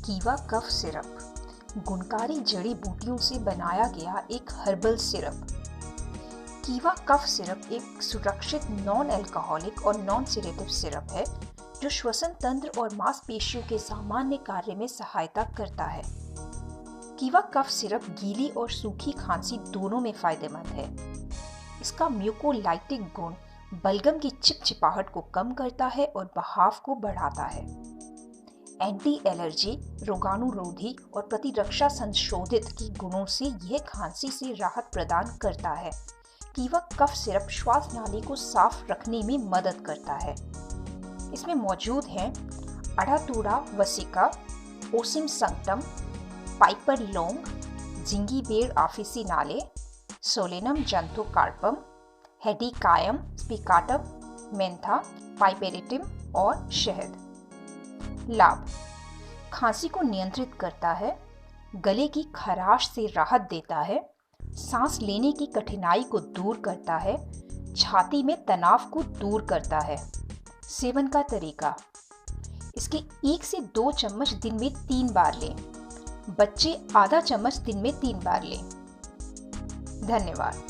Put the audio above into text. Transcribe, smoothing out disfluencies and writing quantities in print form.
कीवा cough syrup गुणकारी जड़ी बूटियों से बनाया गया एक हर्बल सिरप। कीवा कफ सिरप एक सुरक्षित नॉन अल्कोहलिक और नॉन सेडेटिव सिरप है जो श्वसन तंत्र और मांसपेशियों के सामान्य कार्य में सहायता करता है। कीवा कफ सिरप गीली और सूखी खांसी दोनों में फायदेमंद है। इसका म्यूकोलाइटिक गुण बलगम की चिपचिपाहट को कम करता है और बहाव को बढ़ाता है। एंटी एलर्जी, रोगाणुरोधी और प्रतिरक्षा संशोधित के गुणों से यह खांसी से राहत प्रदान करता है। कीवा कफ सिरप श्वास नाली को साफ रखने में मदद करता है। इसमें मौजूद हैं अडातुरा वसिका, ओसिम संक्टम, पाइपर लौंग, जिंगीबेर ऑफिसिनाले, सोलेनम जंथोकार्पम, हेडिकायम स्पिकाटम, मेंथा, पाइपेरेटिम और शहद। लाभ: खांसी को नियंत्रित करता है, गले की खराश से राहत देता है, सांस लेने की कठिनाई को दूर करता है, छाती में तनाव को दूर करता है। सेवन का तरीका: इसके 1 से 2 चम्मच दिन में 3 बार लें। बच्चे आधा चम्मच दिन में 3 बार लें। धन्यवाद।